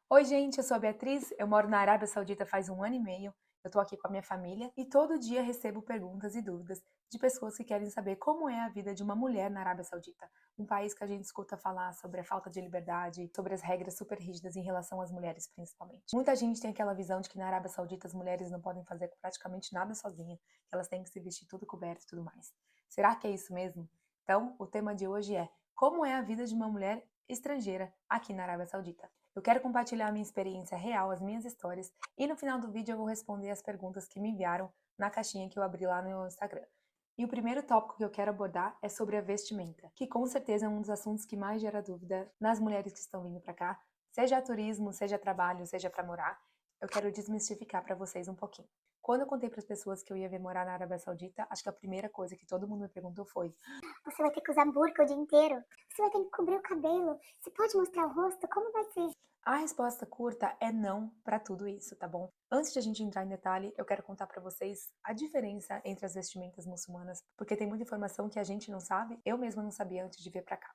Oi, gente, eu sou a Beatriz, eu moro na Arábia Saudita faz um ano e meio, eu tô aqui com a minha família e todo dia recebo perguntas e dúvidas de pessoas que querem saber como é a vida de uma mulher na Arábia Saudita, um país que a gente escuta falar sobre a falta de liberdade, sobre as regras super rígidas em relação às mulheres, principalmente. Muita gente tem aquela visão de que na Arábia Saudita as mulheres não podem fazer praticamente nada sozinha, que elas têm que se vestir tudo coberto e tudo mais. Será que é isso mesmo? Então, o tema de hoje é como é a vida de uma mulher estrangeira aqui na Arábia Saudita. Eu quero compartilhar a minha experiência real, as minhas histórias, e no final do vídeo eu vou responder as perguntas que me enviaram na caixinha que eu abri lá no meu Instagram. E o primeiro tópico que eu quero abordar é sobre a vestimenta, que com certeza é um dos assuntos que mais gera dúvida nas mulheres que estão vindo para cá, seja a turismo, seja a trabalho, seja para morar. Eu quero desmistificar para vocês um pouquinho. Quando eu contei para as pessoas que eu ia vir morar na Arábia Saudita, acho que a primeira coisa que todo mundo me perguntou foi: Você vai ter que usar burca o dia inteiro. Você vai ter que cobrir o cabelo. Você pode mostrar o rosto? Como vai ser? a resposta curta é não para tudo isso, tá bom? Antes de a gente entrar em detalhe, eu quero contar para vocês a diferença entre as vestimentas muçulmanas, porque tem muita informação que a gente não sabe, eu mesma não sabia antes de vir para cá.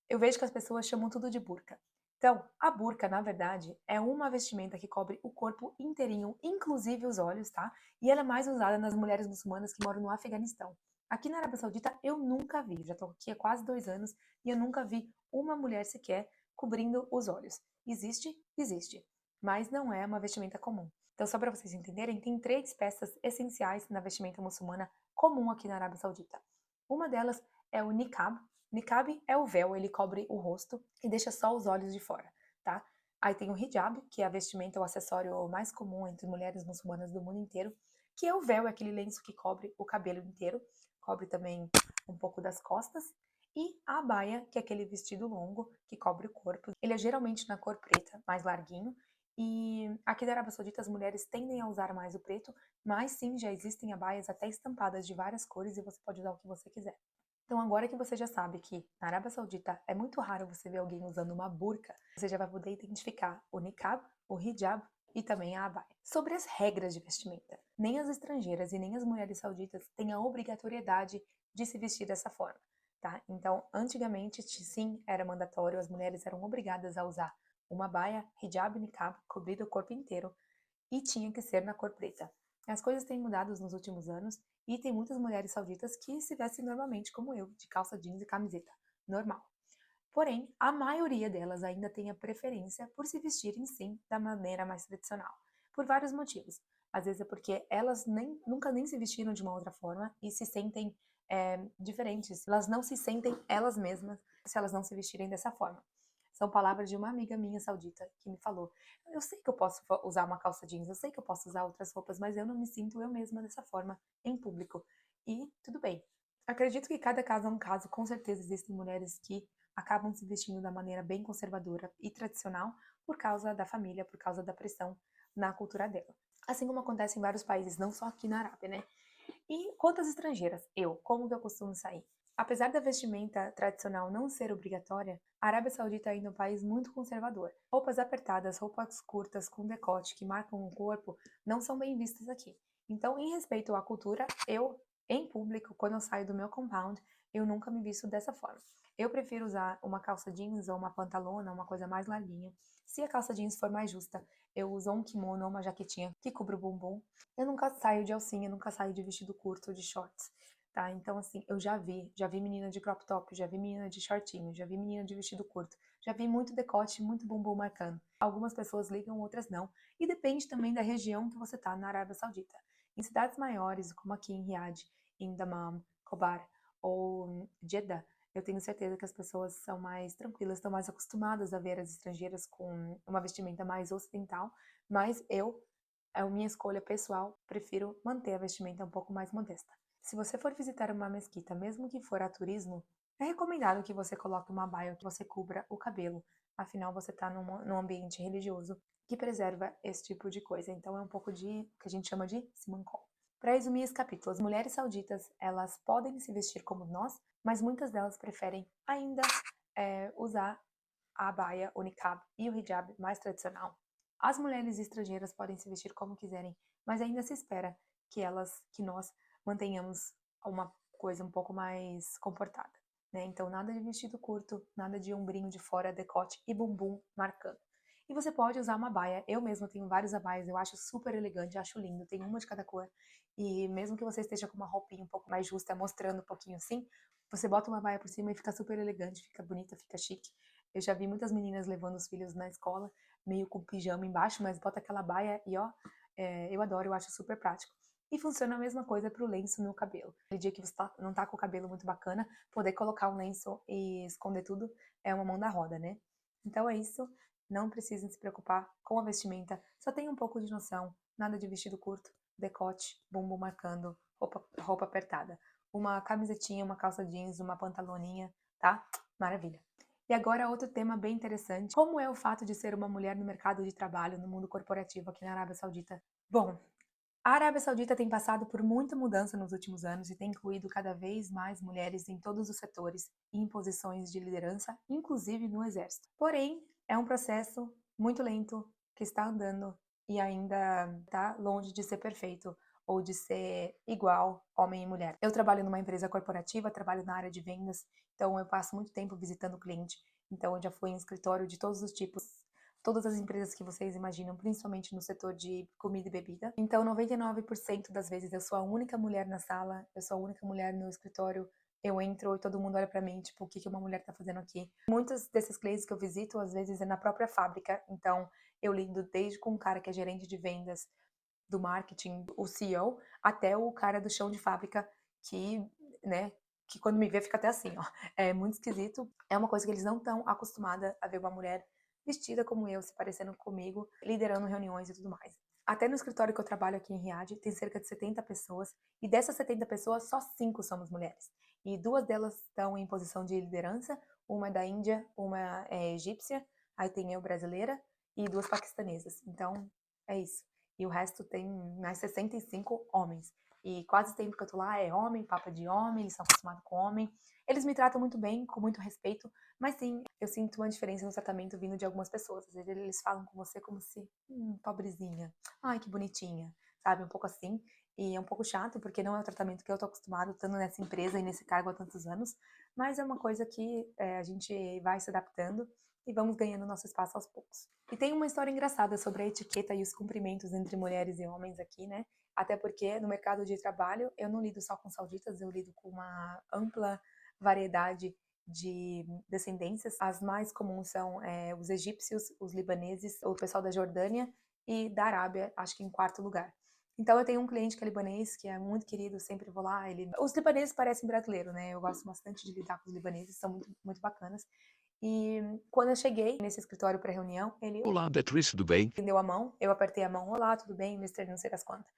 Eu vejo que as pessoas chamam tudo de burca. Então, a burca, na verdade, é uma vestimenta que cobre o corpo inteirinho, inclusive os olhos, tá? E ela é mais usada nas mulheres muçulmanas que moram no Afeganistão. Aqui na Arábia Saudita eu nunca vi, já tô aqui há quase 2 anos e eu nunca vi uma mulher sequer cobrindo os olhos. Existe? Existe, mas não é uma vestimenta comum. Então, só para vocês entenderem, tem 3 peças essenciais na vestimenta muçulmana comum aqui na Arábia Saudita. Uma delas é o niqab. Niqab é o véu, ele cobre o rosto e deixa só os olhos de fora, tá? Aí tem o hijab, que é a vestimenta, o acessório mais comum entre mulheres muçulmanas do mundo inteiro, que é o véu, é aquele lenço que cobre o cabelo inteiro, cobre também um pouco das costas, e a abaia, que é aquele vestido longo que cobre o corpo. Ele é geralmente na cor preta, mais larguinho, e aqui na Arábia Saudita as mulheres tendem a usar mais o preto, mas sim, já existem abaias até estampadas de várias cores e você pode usar o que você quiser. Então, agora que você já sabe que na Arábia Saudita é muito raro você ver alguém usando uma burca, você já vai poder identificar o niqab, o hijab e também a abaya. Sobre as regras de vestimenta, nem as estrangeiras e nem as mulheres sauditas têm a obrigatoriedade de se vestir dessa forma, tá? Então, antigamente, sim, era mandatório, as mulheres eram obrigadas a usar uma abaya, hijab e niqab, cobrindo o corpo inteiro, e tinha que ser na cor preta. As coisas têm mudado nos últimos anos e tem muitas mulheres sauditas que se vestem normalmente, como eu, de calça jeans e camiseta, normal. Porém, a maioria delas ainda tem a preferência por se vestirem sim da maneira mais tradicional, por vários motivos. Às vezes é porque elas nunca nem se vestiram de uma outra forma e se sentem diferentes. Elas não se sentem elas mesmas se elas não se vestirem dessa forma. São palavras de uma amiga minha saudita que me falou: eu sei que eu posso usar uma calça jeans, eu sei que eu posso usar outras roupas, mas eu não me sinto eu mesma dessa forma em público. E tudo bem. Acredito que cada caso é um caso, com certeza existem mulheres que acabam se vestindo da maneira bem conservadora e tradicional por causa da família, por causa da pressão na cultura dela. Assim como acontece em vários países, não só aqui na Arábia, né? E quanto às estrangeiras, como que eu costumo sair? Apesar da vestimenta tradicional não ser obrigatória, a Arábia Saudita ainda é um país muito conservador. Roupas apertadas, roupas curtas com decote que marcam o corpo não são bem vistas aqui. Então, em respeito à cultura, em público, quando eu saio do meu compound, eu nunca me visto dessa forma. Eu prefiro usar uma calça jeans ou uma pantalona, uma coisa mais larguinha. Se a calça jeans for mais justa, eu uso um kimono ou uma jaquetinha que cubra o bumbum. Eu nunca saio de alcinha, nunca saio de vestido curto ou de shorts, tá? Então, assim, eu já vi menina de crop top, já vi menina de shortinho, já vi menina de vestido curto, já vi muito decote, muito bumbum marcando. Algumas pessoas ligam, outras não. E depende também da região que você tá na Arábia Saudita. Em cidades maiores, como aqui em Riad, em Dammam, Khobar ou Jeddah, eu tenho certeza que as pessoas são mais tranquilas, estão mais acostumadas a ver as estrangeiras com uma vestimenta mais ocidental, mas é a minha escolha pessoal, prefiro manter a vestimenta um pouco mais modesta. Se você for visitar uma mesquita, mesmo que for a turismo, é recomendado que você coloque uma baia, que você cubra o cabelo, afinal você está num ambiente religioso que preserva esse tipo de coisa. Então é um pouco de que a gente chama de simancol. Para resumir esse capítulo, as mulheres sauditas, elas podem se vestir como nós, mas muitas delas preferem ainda usar a abaya, o niqab e o hijab mais tradicional. As mulheres estrangeiras podem se vestir como quiserem, mas ainda se espera que nós mantenhamos uma coisa um pouco mais comportada, né? Então nada de vestido curto, nada de ombrinho de fora, decote e bumbum marcando. E você pode usar uma baia. Eu mesma tenho várias abaias, eu acho super elegante, acho lindo, tem uma de cada cor. E mesmo que você esteja com uma roupinha um pouco mais justa, mostrando um pouquinho assim, você bota uma baia por cima e fica super elegante, fica bonita, fica chique. Eu já vi muitas meninas levando os filhos na escola, meio com pijama embaixo, mas bota aquela baia e ó, eu adoro, eu acho super prático. E funciona a mesma coisa para o lenço no cabelo. Aquele dia que você não tá com o cabelo muito bacana, poder colocar um lenço e esconder tudo é uma mão na roda, né? Então é isso. Não precisem se preocupar com a vestimenta. Só tenha um pouco de noção. Nada de vestido curto, decote, bumbum marcando, roupa apertada. Uma camisetinha, uma calça jeans, uma pantaloninha, tá? Maravilha. E agora outro tema bem interessante. Como é o fato de ser uma mulher no mercado de trabalho, no mundo corporativo aqui na Arábia Saudita? Bom, a Arábia Saudita tem passado por muita mudança nos últimos anos e tem incluído cada vez mais mulheres em todos os setores e em posições de liderança, inclusive no exército. Porém, é um processo muito lento que está andando e ainda está longe de ser perfeito ou de ser igual homem e mulher. Eu trabalho numa empresa corporativa, trabalho na área de vendas, então eu passo muito tempo visitando o cliente. Então eu já fui em escritório de todos os tipos, todas as empresas que vocês imaginam, principalmente no setor de comida e bebida. Então, 99% das vezes eu sou a única mulher na sala, eu sou a única mulher no escritório. Eu entro e todo mundo olha pra mim, tipo, o que uma mulher tá fazendo aqui? Muitos desses clientes que eu visito, às vezes, é na própria fábrica. Então, eu lido desde com um cara que é gerente de vendas, do marketing, o CEO, até o cara do chão de fábrica que, né, que quando me vê fica até assim, ó. É muito esquisito. É uma coisa que eles não estão acostumados a ver uma mulher vestida como eu, se parecendo comigo, liderando reuniões e tudo mais. Até no escritório que eu trabalho aqui em Riad, tem cerca de 70 pessoas, e dessas 70 pessoas, só 5 somos mulheres. E 2 delas estão em posição de liderança, uma é da Índia, uma é egípcia, aí tem eu brasileira, e 2 paquistanesas. Então, é isso. E o resto tem mais 65 homens. E quase sempre que eu tô lá é homem, papo de homem, eles são acostumados com homem. Eles me tratam muito bem, com muito respeito, mas sim, eu sinto uma diferença no tratamento vindo de algumas pessoas. Às vezes eles falam com você como se, pobrezinha, ai que bonitinha, sabe? Um pouco assim. E é um pouco chato, porque não é o tratamento que eu tô acostumado, estando nessa empresa e nesse cargo há tantos anos. Mas é uma coisa que a gente vai se adaptando e vamos ganhando nosso espaço aos poucos. E tem uma história engraçada sobre a etiqueta e os cumprimentos entre mulheres e homens aqui, né? Até porque no mercado de trabalho eu não lido só com sauditas, eu lido com uma ampla variedade de descendências. As mais comuns são os egípcios, os libaneses, o pessoal da Jordânia e da Arábia, acho que em quarto lugar. Então eu tenho um cliente que é libanês, que é muito querido, sempre vou lá. Os libaneses parecem brasileiros, né? Eu gosto bastante de lidar com os libaneses, são muito, muito bacanas. E quando eu cheguei nesse escritório para reunião, ele Olá, Beatriz, tudo bem? deu a mão, eu apertei a mão, olá, tudo bem, Mister não sei das quantas.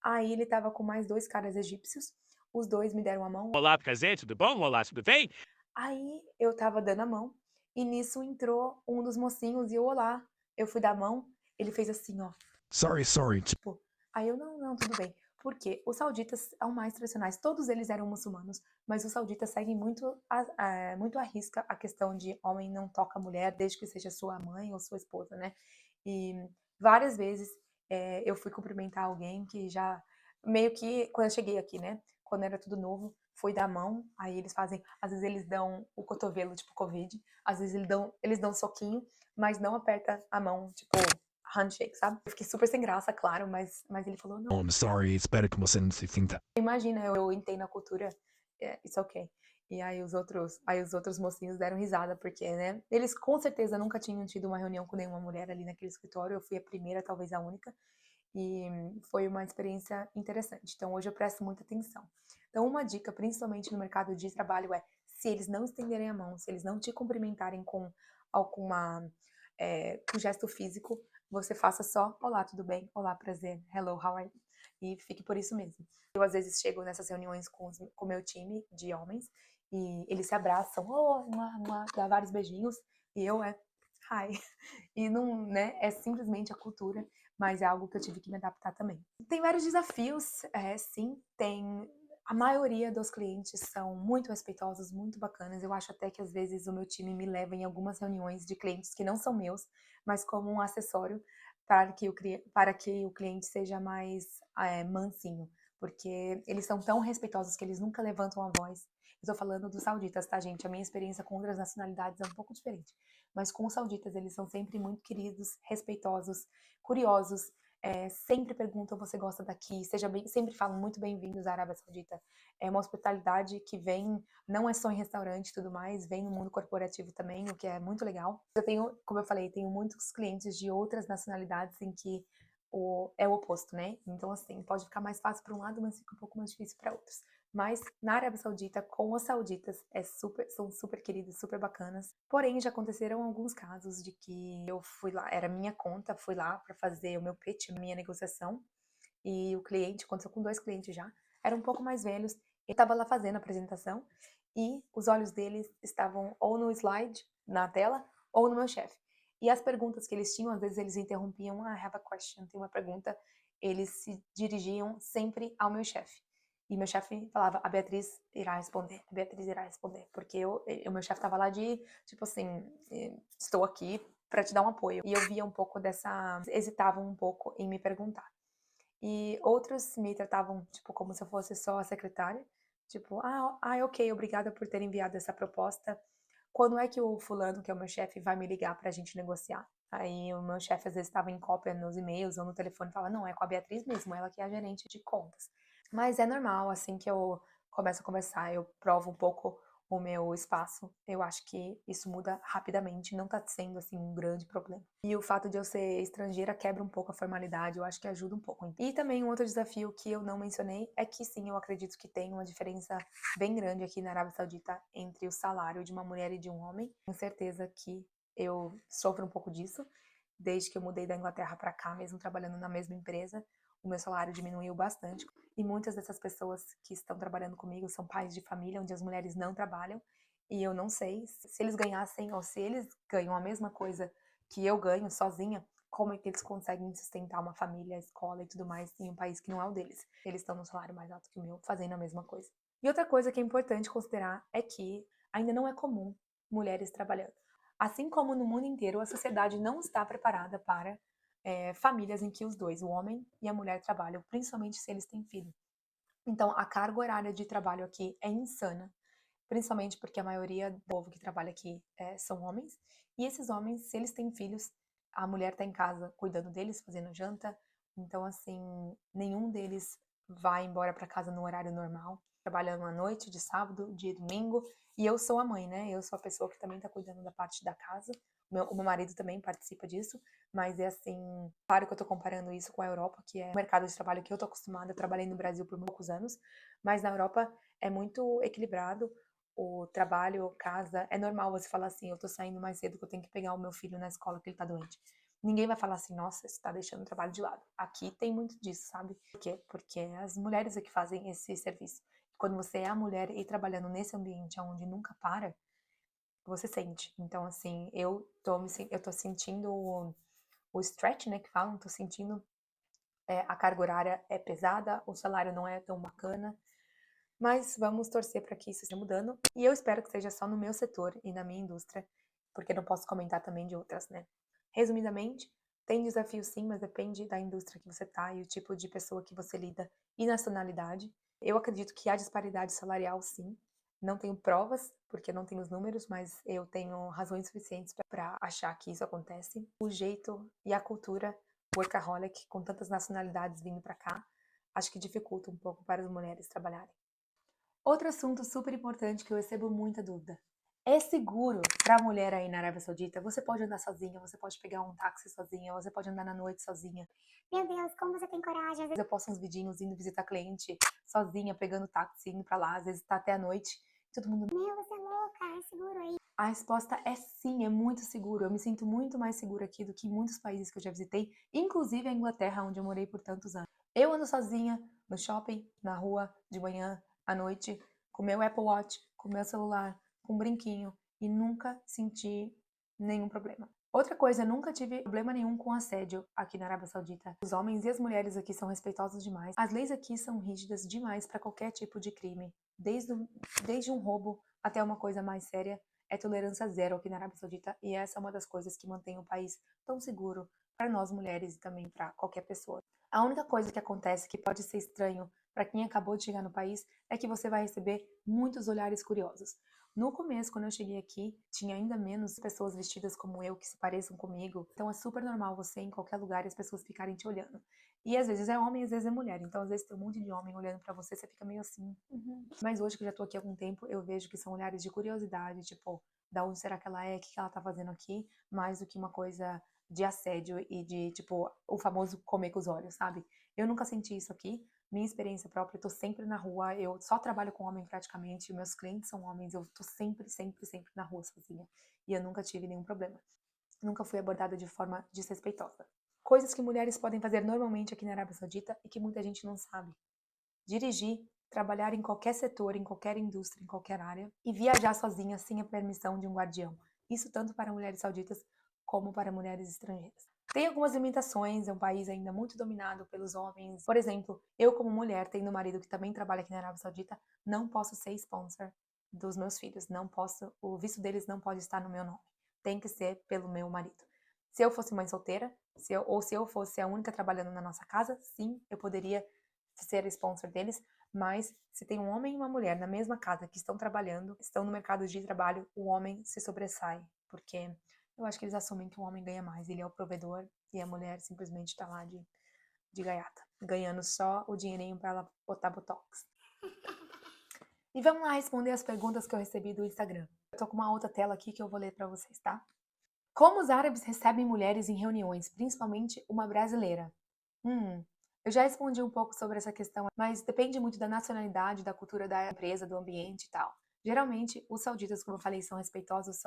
Aí ele tava com mais 2 caras egípcios, os 2 me deram a mão. Olá, presente, tudo bom? Olá, tudo bem? Aí eu tava dando a mão, e nisso entrou um dos mocinhos e eu, olá, eu fui dar a mão, ele fez assim, ó, Sorry. tipo, aí eu, não, tudo bem. Porque os sauditas são mais tradicionais, todos eles eram muçulmanos, mas os sauditas seguem muito à risca a questão de homem não toca mulher, desde que seja sua mãe ou sua esposa, né? E várias vezes eu fui cumprimentar alguém que já, meio que, quando eu cheguei aqui, né? Quando era tudo novo, fui dar a mão, aí eles fazem, às vezes eles dão o cotovelo, tipo Covid, às vezes eles dão um soquinho, mas não aperta a mão, tipo, handshake, sabe? Eu fiquei super sem graça, claro, mas ele falou, não, I'm sorry, espero que você não se sinta. imagina, eu entendo a cultura, it's okay. E aí os outros mocinhos deram risada, porque, né, eles com certeza nunca tinham tido uma reunião com nenhuma mulher ali naquele escritório, eu fui a primeira, talvez a única, e foi uma experiência interessante. Então hoje eu presto muita atenção. Então uma dica, principalmente no mercado de trabalho, é se eles não estenderem a mão, se eles não te cumprimentarem com com gesto físico, você faça só, olá, tudo bem? Olá, prazer, hello, how are you? E fique por isso mesmo. Eu às vezes chego nessas reuniões com o meu time de homens e eles se abraçam, dá vários beijinhos, e eu hi. E não, né, é simplesmente a cultura, mas é algo que eu tive que me adaptar também. Tem vários desafios, sim, a maioria dos clientes são muito respeitosos, muito bacanas. Eu acho até que às vezes o meu time me leva em algumas reuniões de clientes que não são meus, mas como um acessório para que o cliente seja mais mansinho, porque eles são tão respeitosos que eles nunca levantam a voz. Eu tô falando dos sauditas, tá, gente? A minha experiência com outras nacionalidades é um pouco diferente. mas com os sauditas eles são sempre muito queridos, respeitosos, curiosos, sempre perguntam: você gosta daqui? Sempre falam muito bem-vindos à Arábia Saudita. É uma hospitalidade que vem, não é só em restaurante e tudo mais, vem no mundo corporativo também, o que é muito legal. Eu tenho, como eu falei, tenho muitos clientes de outras nacionalidades em que é o oposto, né? Então, assim, pode ficar mais fácil para um lado, mas fica um pouco mais difícil para outros. Mas na Arábia Saudita, com os sauditas, são super queridos, super bacanas. Porém, já aconteceram alguns casos de que eu fui lá, era minha conta, fui lá para fazer o meu pitch, minha negociação, e o cliente, aconteceu com 2 clientes já, eram um pouco mais velhos, ele estava lá fazendo a apresentação e os olhos deles estavam ou no slide, na tela, ou no meu chefe. E as perguntas que eles tinham, às vezes eles interrompiam: I have a question, tem uma pergunta, eles se dirigiam sempre ao meu chefe. E meu chefe falava: a Beatriz irá responder, a Beatriz irá responder, porque o meu chefe estava lá de, tipo assim, estou aqui para te dar um apoio. E eu via um pouco hesitavam um pouco em me perguntar. E outros me tratavam, tipo, como se eu fosse só a secretária. Tipo: ok, obrigada por ter enviado essa proposta. Quando é que o fulano, que é o meu chefe, vai me ligar pra gente negociar? Aí o meu chefe às vezes estava em cópia nos e-mails ou no telefone e falava: não, é com a Beatriz mesmo, ela que é a gerente de contas. Mas é normal, assim que eu começo a conversar, eu provo um pouco o meu espaço. Eu acho que isso muda rapidamente, não tá sendo assim um grande problema. E o fato de eu ser estrangeira quebra um pouco a formalidade, eu acho que ajuda um pouco. E também um outro desafio que eu não mencionei é que sim, eu acredito que tem uma diferença bem grande aqui na Arábia Saudita entre o salário de uma mulher e de um homem. Tenho certeza que eu sofro um pouco disso, desde que eu mudei da Inglaterra para cá, mesmo trabalhando na mesma empresa, o meu salário diminuiu bastante. E muitas dessas pessoas que estão trabalhando comigo são pais de família, onde as mulheres não trabalham. E eu não sei se eles ganhassem ou se eles ganham a mesma coisa que eu ganho sozinha, como é que eles conseguem sustentar uma família, a escola e tudo mais em um país que não é o deles. Eles estão no salário mais alto que o meu, fazendo a mesma coisa. E outra coisa que é importante considerar é que ainda não é comum mulheres trabalhando. Assim como no mundo inteiro, a sociedade não está preparada para famílias em que os dois, o homem e a mulher, trabalham, principalmente se eles têm filho. Então, a carga horária de trabalho aqui é insana, principalmente porque a maioria do povo que trabalha aqui são homens, e esses homens, se eles têm filhos, a mulher está em casa cuidando deles, fazendo janta, então, assim, nenhum deles vai embora para casa no horário normal, trabalhando à noite, de sábado, de domingo, e eu sou a mãe, né? Eu sou a pessoa que também está cuidando da parte da casa, o meu marido também participa disso, mas é assim, claro que eu tô comparando isso com a Europa, que é o mercado de trabalho que eu tô acostumada, eu trabalhei no Brasil por poucos anos, mas na Europa é muito equilibrado, o trabalho, casa, é normal você falar assim: eu tô saindo mais cedo que eu tenho que pegar o meu filho na escola que ele tá doente. Ninguém vai falar assim: nossa, você tá deixando o trabalho de lado. Aqui tem muito disso, sabe? Por quê? Porque as mulheres é que fazem esse serviço. Quando você é a mulher e trabalhando nesse ambiente onde nunca para, você sente. Então, assim, eu tô sentindo o stretch, né, que falam, tô sentindo a carga horária é pesada, o salário não é tão bacana, mas vamos torcer para que isso esteja mudando, e eu espero que seja só no meu setor e na minha indústria, porque não posso comentar também de outras, né. Resumidamente, tem desafio sim, mas depende da indústria que você tá e o tipo de pessoa que você lida e nacionalidade. Eu acredito que há disparidade salarial sim, não tenho provas, porque não tenho os números, mas eu tenho razões suficientes para achar que isso acontece. O jeito e a cultura workaholic, com tantas nacionalidades vindo para cá, acho que dificulta um pouco para as mulheres trabalharem. Outro assunto super importante que eu recebo muita dúvida. É seguro para a mulher aí na Arábia Saudita? Você pode andar sozinha, você pode pegar um táxi sozinha, você pode andar na noite sozinha. Meu Deus, como você tem coragem? Às vezes Eu posto uns vidinhos indo visitar cliente sozinha, pegando táxi, indo para lá, às vezes tá até a noite. Todo mundo: meu, você é louca, é seguro aí. a resposta é sim, é muito seguro. Eu me sinto muito mais segura aqui do que em muitos países que eu já visitei, inclusive a Inglaterra, onde eu morei por tantos anos. Eu ando sozinha no shopping, na rua, de manhã, à noite, com meu Apple Watch, com meu celular, com um brinquinho, e nunca senti nenhum problema. Outra coisa, nunca tive problema nenhum com assédio aqui na Arábia Saudita. Os homens e as mulheres aqui são respeitosos demais. As leis aqui são rígidas demais para qualquer tipo de crime, desde um roubo até uma coisa mais séria. É tolerância zero aqui na Arábia Saudita, e essa é uma das coisas que mantém o país tão seguro para nós mulheres e também para qualquer pessoa. A única coisa que acontece que pode ser estranho para quem acabou de chegar no país é que você vai receber muitos olhares curiosos. No começo, quando eu cheguei aqui, tinha ainda menos pessoas vestidas como eu, que se pareçam comigo. Então é super normal você ir em qualquer lugar e as pessoas ficarem te olhando. E às vezes é homem, às vezes é mulher. Então às vezes tem um monte de homem olhando pra você, você fica meio assim. Mas hoje que eu já tô aqui há algum tempo, eu vejo que são olhares de curiosidade, tipo, da onde será que ela é, o que ela tá fazendo aqui, mais do que uma coisa de assédio e de, tipo, o famoso comer com os olhos, sabe? Eu nunca senti isso aqui. Minha experiência própria, eu tô sempre na rua, eu só trabalho com homem praticamente, meus clientes são homens, eu tô sempre, sempre, sempre na rua sozinha. E eu nunca tive nenhum problema. Nunca fui abordada de forma desrespeitosa. Coisas que mulheres podem fazer normalmente aqui na Arábia Saudita e que muita gente não sabe. Dirigir, trabalhar em qualquer setor, em qualquer indústria, em qualquer área e viajar sozinha sem a permissão de um guardião. Isso tanto para mulheres sauditas como para mulheres estrangeiras. Tem algumas limitações, é um país ainda muito dominado pelos homens. Por exemplo, eu como mulher, tendo um marido que também trabalha aqui na Arábia Saudita, não posso ser sponsor dos meus filhos, não posso, o visto deles não pode estar no meu nome. Tem que ser pelo meu marido. Se eu fosse mãe solteira, ou se eu fosse a única trabalhando na nossa casa, sim, eu poderia ser sponsor deles, mas se tem um homem e uma mulher na mesma casa que estão trabalhando, estão no mercado de trabalho, o homem se sobressai, porque eu acho que eles assumem que o homem ganha mais, ele é o provedor e a mulher simplesmente tá lá de gaiata, ganhando só o dinheirinho para ela botar botox. E vamos lá responder as perguntas que eu recebi do Instagram. Eu tô com uma outra tela aqui que eu vou ler para vocês, tá? Como os árabes recebem mulheres em reuniões, principalmente uma brasileira? Eu já respondi um pouco sobre essa questão, mas depende muito da nacionalidade, da cultura da empresa, do ambiente e tal. Geralmente, os sauditas, como eu falei, são respeitosos,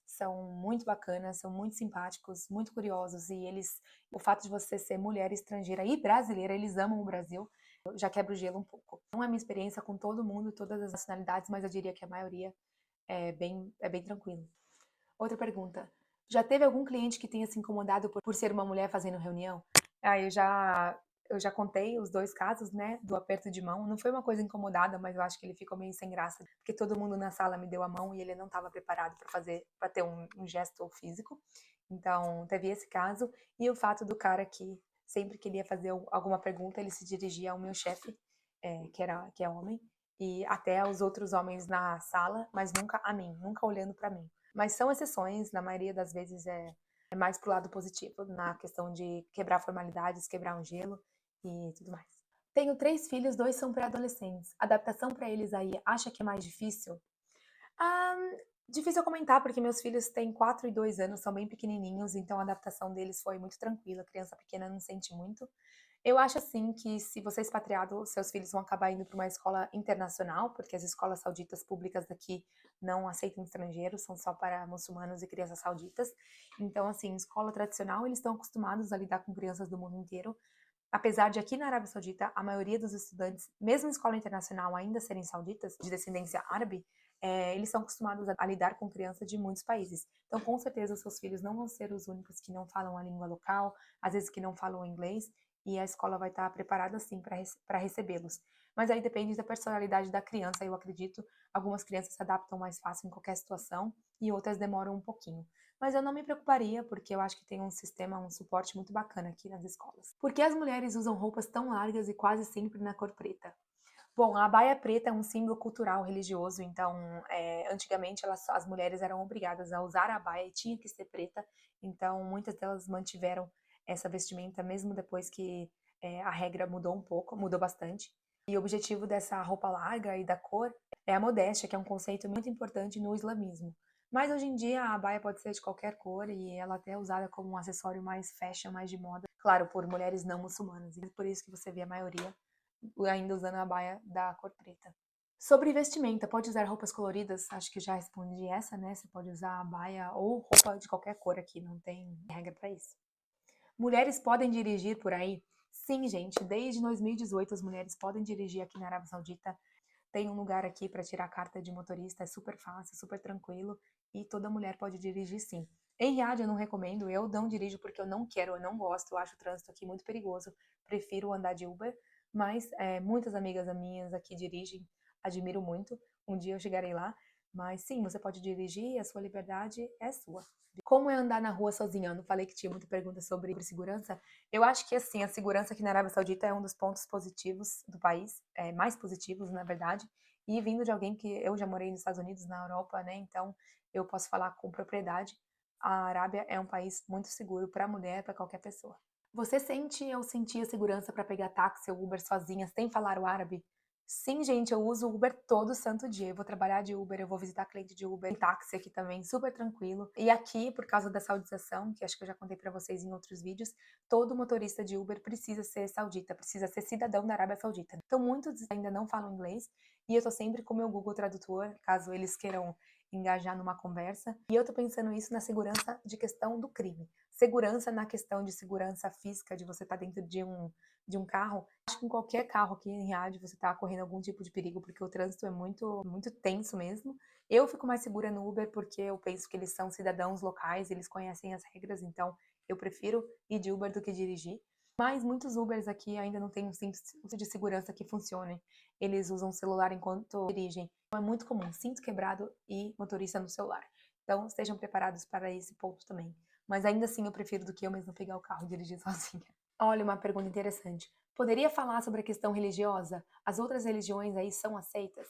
são muito bacanas, são muito simpáticos, muito curiosos, e eles, o fato de você ser mulher estrangeira e brasileira, eles amam o Brasil, já quebra o gelo um pouco. Não é minha experiência com todo mundo, todas as nacionalidades, mas eu diria que a maioria é bem tranquilo. Outra pergunta. Já teve algum cliente que tenha se incomodado por ser uma mulher fazendo reunião? Eu já contei os dois casos, né, do aperto de mão. Não foi uma coisa incomodada, mas eu acho que ele ficou meio sem graça, porque todo mundo na sala me deu a mão e ele não estava preparado para ter um gesto físico. Então, teve esse caso. E o fato do cara que sempre queria fazer alguma pergunta, ele se dirigia ao meu chefe, que é homem, e até aos outros homens na sala, mas nunca a mim, nunca olhando para mim. Mas são exceções, na maioria das vezes é mais pro lado positivo, na questão de quebrar formalidades, quebrar um gelo e tudo mais. Tenho 3 filhos, 2 são pré-adolescentes. Adaptação para eles aí, acha que é mais difícil? Ah, difícil eu comentar, porque meus filhos têm 4 e 2 anos, são bem pequenininhos, então a adaptação deles foi muito tranquila, criança pequena não sente muito. Eu acho assim que se você é expatriado, seus filhos vão acabar indo para uma escola internacional, porque as escolas sauditas públicas daqui não aceitam estrangeiros, são só para muçulmanos e crianças sauditas. Então, assim, escola tradicional, eles estão acostumados a lidar com crianças do mundo inteiro. Apesar de aqui na Arábia Saudita, a maioria dos estudantes, mesmo em escola internacional, ainda serem sauditas, de descendência árabe, eles são acostumados a lidar com crianças de muitos países. Então, com certeza, os seus filhos não vão ser os únicos que não falam a língua local, às vezes que não falam inglês, e a escola vai estar preparada sim para recebê-los. Mas aí depende da personalidade da criança, eu acredito. Algumas crianças se adaptam mais fácil em qualquer situação e outras demoram um pouquinho. Mas eu não me preocuparia, porque eu acho que tem um sistema, um suporte muito bacana aqui nas escolas. Por que as mulheres usam roupas tão largas e quase sempre na cor preta? Bom, a abaya preta é um símbolo cultural religioso, então antigamente as mulheres eram obrigadas a usar a abaya e tinha que ser preta, então muitas delas mantiveram essa vestimenta mesmo depois que a regra mudou um pouco, mudou bastante. E o objetivo dessa roupa larga e da cor é a modéstia, que é um conceito muito importante no islamismo. Mas hoje em dia a abaya pode ser de qualquer cor e ela até é usada como um acessório mais fashion, mais de moda, claro, por mulheres não muçulmanas. E é por isso que você vê a maioria ainda usando a baia da cor preta. Sobre vestimenta, pode usar roupas coloridas? Acho que já respondi essa, né? Você pode usar a baia ou roupa de qualquer cor aqui, não tem regra para isso. Mulheres podem dirigir por aí? Sim, gente, desde 2018 as mulheres podem dirigir aqui na Arábia Saudita. Tem um lugar aqui para tirar a carta de motorista, é super fácil, super tranquilo e toda mulher pode dirigir sim. Em Riad eu não recomendo, eu não dirijo porque eu não quero, eu não gosto, eu acho o trânsito aqui muito perigoso, prefiro andar de Uber, mas muitas amigas minhas aqui dirigem, admiro muito, um dia eu chegarei lá, mas sim, você pode dirigir, a sua liberdade é sua. Como é andar na rua sozinha? Eu não falei que tinha muita pergunta sobre segurança. Eu acho que assim, a segurança aqui na Arábia Saudita é um dos pontos positivos do país, mais positivos, na verdade. E vindo de alguém que eu já morei nos Estados Unidos, na Europa, né? Então eu posso falar com propriedade. A Arábia é um país muito seguro para mulher, para qualquer pessoa. Você sente ou sentia segurança para pegar táxi ou Uber sozinha sem falar o árabe? Sim, gente, eu uso Uber todo santo dia. Eu vou trabalhar de Uber, eu vou visitar cliente de Uber, tem táxi aqui também, super tranquilo. E aqui, por causa da saudização, que acho que eu já contei pra vocês em outros vídeos, todo motorista de Uber precisa ser saudita, precisa ser cidadão da Arábia Saudita. Então, muitos ainda não falam inglês e eu tô sempre com o meu Google Tradutor, caso eles queiram engajar numa conversa. E eu tô pensando isso na segurança de questão do crime. Segurança na questão de segurança física, de você estar dentro de um carro. Acho que em qualquer carro aqui em Riad você está correndo algum tipo de perigo, porque o trânsito é muito tenso mesmo. Eu fico mais segura no Uber porque eu penso que eles são cidadãos locais, eles conhecem as regras, então eu prefiro ir de Uber do que dirigir. Mas muitos Ubers aqui ainda não têm um cinto de segurança que funcione. Eles usam o celular enquanto dirigem. Então é muito comum cinto quebrado e motorista no celular. Então estejam preparados para esse ponto também. Mas ainda assim eu prefiro do que eu mesma pegar o carro e dirigir sozinha. Olha, uma pergunta interessante. Poderia falar sobre a questão religiosa? As outras religiões aí são aceitas?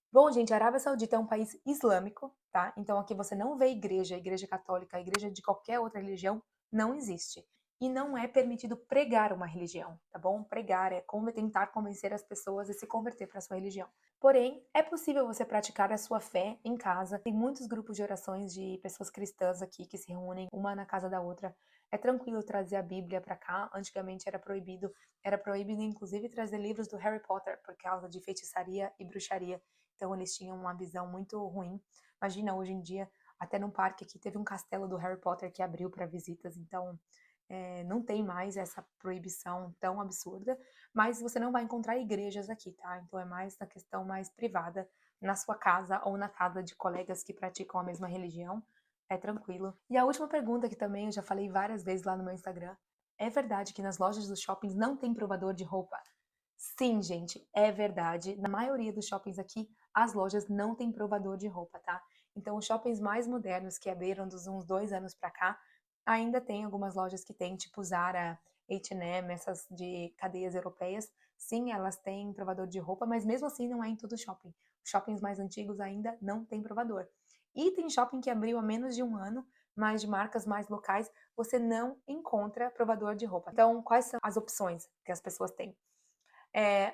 Bom, gente, a Arábia Saudita é um país islâmico, tá? Então aqui você não vê igreja católica, igreja de qualquer outra religião não existe. E não é permitido pregar uma religião, tá bom? Pregar é tentar convencer as pessoas a se converter para a sua religião. Porém, é possível você praticar a sua fé em casa. Tem muitos grupos de orações de pessoas cristãs aqui que se reúnem uma na casa da outra. É tranquilo trazer a Bíblia para cá. Antigamente era proibido inclusive trazer livros do Harry Potter por causa de feitiçaria e bruxaria. Então eles tinham uma visão muito ruim. Imagina hoje em dia, até no parque aqui teve um castelo do Harry Potter que abriu para visitas, então não tem mais essa proibição tão absurda, mas você não vai encontrar igrejas aqui, tá? Então é mais na questão mais privada, na sua casa ou na casa de colegas que praticam a mesma religião, é tranquilo. E a última pergunta que também eu já falei várias vezes lá no meu Instagram, é verdade que nas lojas dos shoppings não tem provador de roupa? Sim, gente, é verdade. Na maioria dos shoppings aqui, as lojas não têm provador de roupa, tá? Então, os shoppings mais modernos que abriram dos uns 2 anos pra cá, ainda tem algumas lojas que tem, tipo Zara, H&M, essas de cadeias europeias. Sim, elas têm provador de roupa, mas mesmo assim não é em todo shopping. Os shoppings mais antigos ainda não têm provador. E tem shopping que abriu há menos de um ano, mas de marcas mais locais, você não encontra provador de roupa. Então, quais são as opções que as pessoas têm?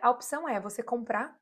A opção é você comprar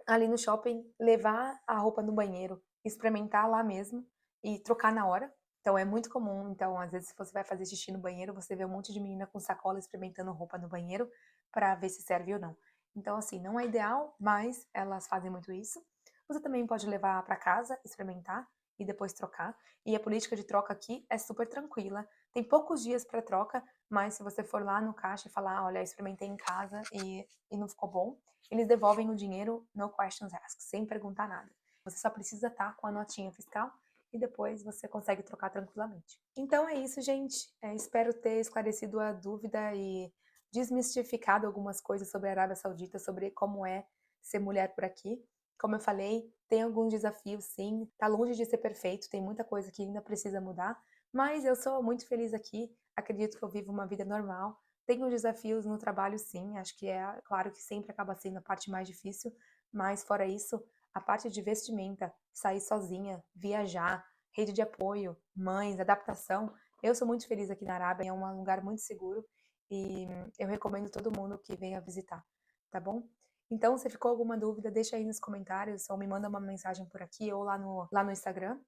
ali no shopping, levar a roupa no banheiro, experimentar lá mesmo e trocar na hora. Então é muito comum, então às vezes se você vai fazer xixi no banheiro, você vê um monte de menina com sacola experimentando roupa no banheiro para ver se serve ou não. Então assim, não é ideal, mas elas fazem muito isso. Você também pode levar para casa, experimentar e depois trocar. E a política de troca aqui é super tranquila. Tem poucos dias para troca, mas se você for lá no caixa e falar, olha, experimentei em casa e não ficou bom, eles devolvem o dinheiro, no questions asked, sem perguntar nada. Você só precisa estar com a notinha fiscal e depois você consegue trocar tranquilamente. Então é isso, gente. Espero ter esclarecido a dúvida e desmistificado algumas coisas sobre a Arábia Saudita, sobre como é ser mulher por aqui. Como eu falei, tem alguns desafios, sim. Tá longe de ser perfeito, tem muita coisa que ainda precisa mudar, mas eu sou muito feliz aqui. Acredito que eu vivo uma vida normal. Tenho desafios no trabalho, sim. Acho que claro que sempre acaba sendo a parte mais difícil, mas fora isso, a parte de vestimenta, sair sozinha, viajar, rede de apoio, mães, adaptação. Eu sou muito feliz aqui na Arábia, é um lugar muito seguro e eu recomendo todo mundo que venha visitar, tá bom? Então, se ficou alguma dúvida, deixa aí nos comentários ou me manda uma mensagem por aqui ou lá no Instagram.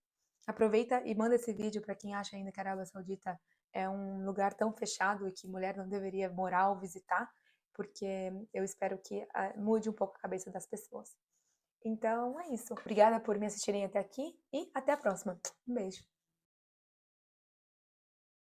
Aproveita e manda esse vídeo para quem acha ainda que a Arábia Saudita é um lugar tão fechado e que mulher não deveria morar ou visitar, porque eu espero que mude um pouco a cabeça das pessoas. Então é isso. Obrigada por me assistirem até aqui e até a próxima. Um beijo.